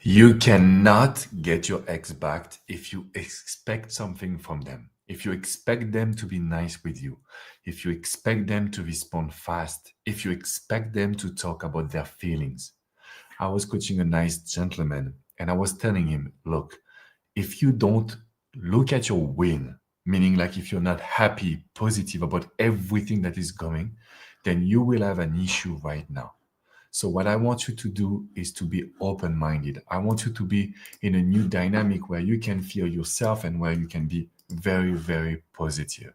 You cannot get your ex back if you expect something from them. If you expect them to be nice with you, if you expect them to respond fast, if you expect them to talk about their feelings. I was coaching a nice gentleman and I was telling him, look, if you don't look at your win, meaning like if you're not happy, positive about everything that is going, then you will have an issue right now. So what I want you to do is to be open-minded. I want you to be in a new dynamic where you can feel yourself and where you can be very, very positive.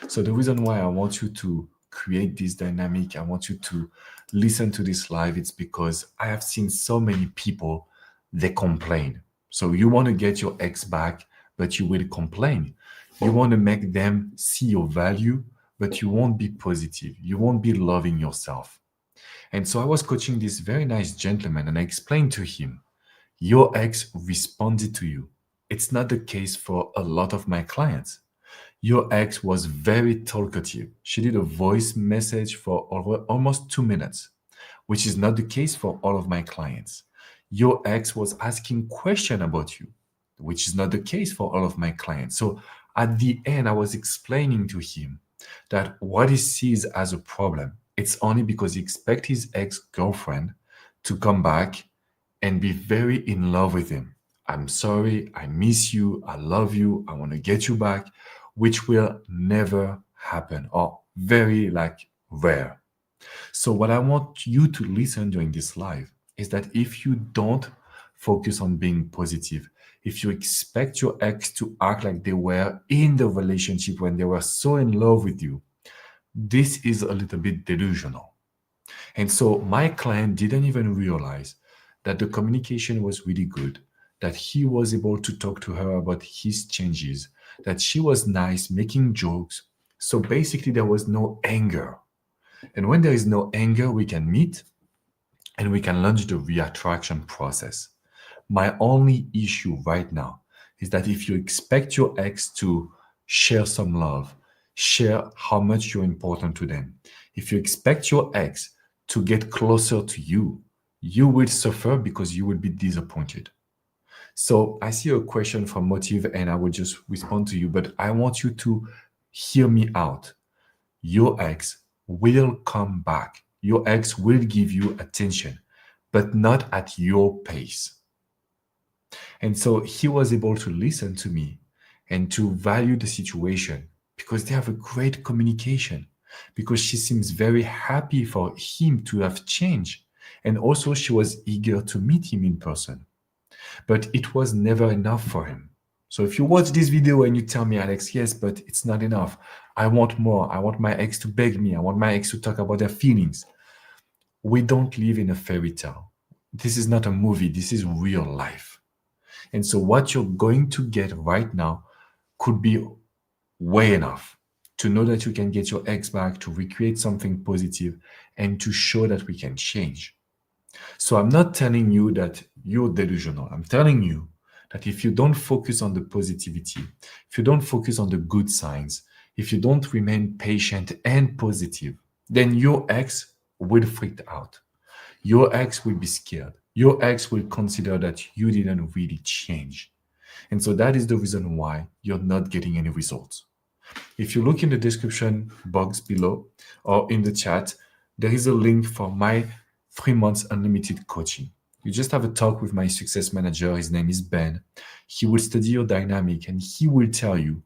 So the reason why I want you to create this dynamic, I want you to listen to this live, it's because I have seen so many people, they complain. So you want to get your ex back, but you will complain. You want to make them see your value, but you won't be positive. You won't be loving yourself. And so I was coaching this very nice gentleman and I explained to him, your ex responded to you. It's not the case for a lot of my clients. Your ex was very talkative. She did a voice message for almost 2 minutes, which is not the case for all of my clients. Your ex was asking questions about you, which is not the case for all of my clients. So at the end, I was explaining to him that what he sees as a problem, it's only because he expects his ex-girlfriend to come back and be very in love with him. I'm sorry, I miss you, I love you, I want to get you back, which will never happen or very like rare. So what I want you to listen during this live is that if you don't focus on being positive, if you expect your ex to act like they were in the relationship when they were so in love with you, this is a little bit delusional. And so my client didn't even realize that the communication was really good, that he was able to talk to her about his changes, that she was nice, making jokes. So basically, there was no anger. And when there is no anger, we can meet and we can launch the reattraction process. My only issue right now is that if you expect your ex to share some love, share how much you're important to them, if you expect your ex to get closer to you, you will suffer because you will be disappointed. So I see a question from Motive and I will just respond to you, but I want you to hear me out. Your ex will come back. Your ex will give you attention, but not at your pace. And so he was able to listen to me and to value the situation because they have a great communication, because she seems very happy for him to have changed. And also, she was eager to meet him in person, but it was never enough for him. So if you watch this video and you tell me, Alex, yes, but it's not enough. I want more. I want my ex to beg me. I want my ex to talk about their feelings. We don't live in a fairy tale. This is not a movie. This is real life. And so what you're going to get right now could be way enough to know that you can get your ex back, to recreate something positive, and to show that we can change. So I'm not telling you that you're delusional. I'm telling you that if you don't focus on the positivity, if you don't focus on the good signs, if you don't remain patient and positive, then your ex will freak out. Your ex will be scared. Your ex will consider that you didn't really change. And so that is the reason why you're not getting any results. If you look in the description box below or in the chat, there is a link for my 3 months unlimited coaching. You just have a talk with my success manager. His name is Ben. He will study your dynamic and he will tell you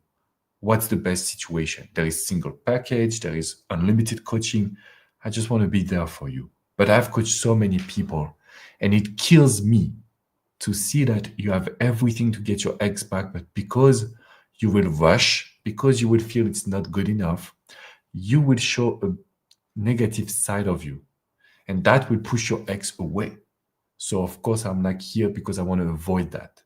what's the best situation. There is single package, there is unlimited coaching. I just want to be there for you. But I've coached so many people and it kills me to see that you have everything to get your ex back, but because you will rush, because you will feel it's not good enough, you will show a negative side of you, and that will push your ex away. So of course, I'm like here because I want to avoid that.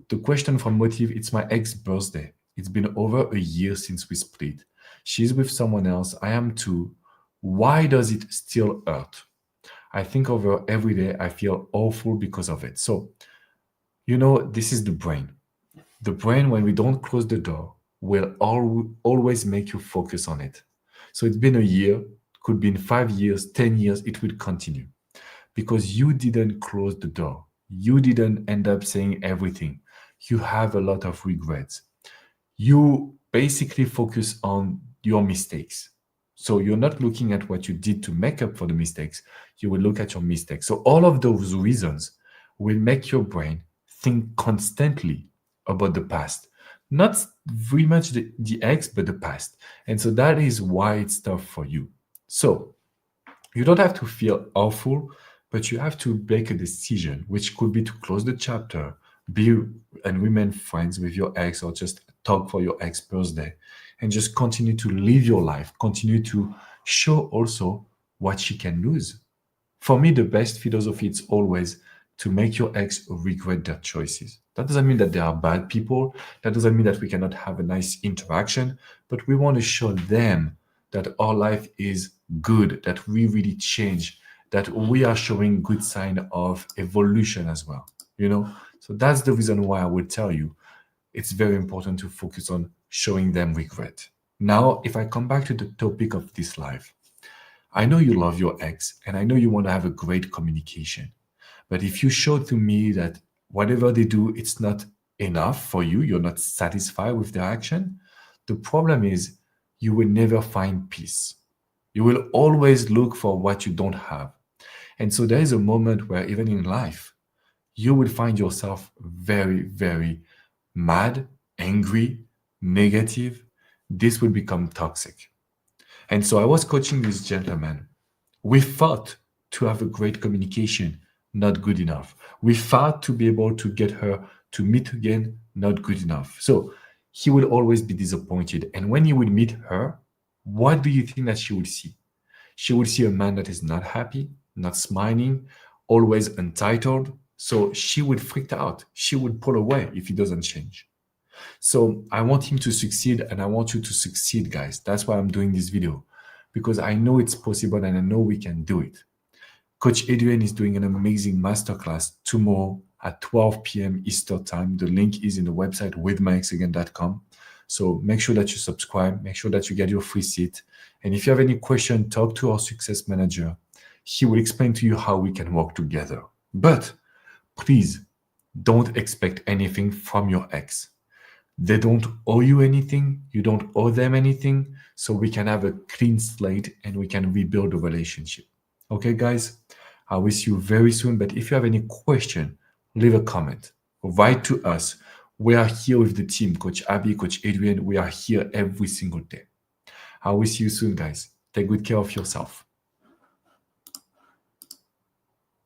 The question from Motive, it's my ex birthday. It's been over a year since we split. She's with someone else. I am too. Why does it still hurt? I think of her every day. I feel awful because of it. So, this is the brain. The brain, when we don't close the door, will always make you focus on it. So it's been a year, could be in 5 years, 10 years, it will continue because you didn't close the door. You didn't end up saying everything. You have a lot of regrets. You basically focus on your mistakes. So you're not looking at what you did to make up for the mistakes. You will look at your mistakes. So all of those reasons will make your brain think constantly about the past. Not very much the ex, but the past. And so that is why it's tough for you. So you don't have to feel awful, but you have to make a decision, which could be to close the chapter, be and remain friends with your ex, or just talk for your ex birthday, and just continue to live your life, continue to show also what she can lose. For me, the best philosophy is always to make your ex regret their choices. That doesn't mean that they are bad people. That doesn't mean that we cannot have a nice interaction, but we want to show them that our life is good, that we really change, that we are showing good sign of evolution as well. You know, so that's the reason why I would tell you it's very important to focus on showing them regret. Now, if I come back to the topic of this life, I know you love your ex and I know you want to have a great communication. But if you show to me that whatever they do, it's not enough for you, you're not satisfied with their action, the problem is you will never find peace. You will always look for what you don't have. And so there is a moment where, even in life, you will find yourself very, very mad, angry, negative. This will become toxic. And so I was coaching this gentleman. We thought to have a great communication, not good enough. We thought to be able to get her to meet again, not good enough. So he will always be disappointed. And when he will meet her, what do you think that she will see? She will see a man that is not happy, not smiling, always entitled. So she would freak out. She would pull away if he doesn't change. So I want him to succeed and I want you to succeed, guys. That's why I'm doing this video, because I know it's possible and I know we can do it. Coach Adrian is doing an amazing masterclass tomorrow at 12 p.m. Eastern time. The link is in the website withmyexagain.com. So make sure that you subscribe, make sure that you get your free seat. And if you have any question, talk to our success manager. He will explain to you how we can work together. But please don't expect anything from your ex. They don't owe you anything. You don't owe them anything. So we can have a clean slate and we can rebuild the relationship. Okay, guys? I will see you very soon. But if you have any question, leave a comment. Write to us. We are here with the team, Coach Abby, Coach Adrian. We are here every single day. I will see you soon, guys. Take good care of yourself.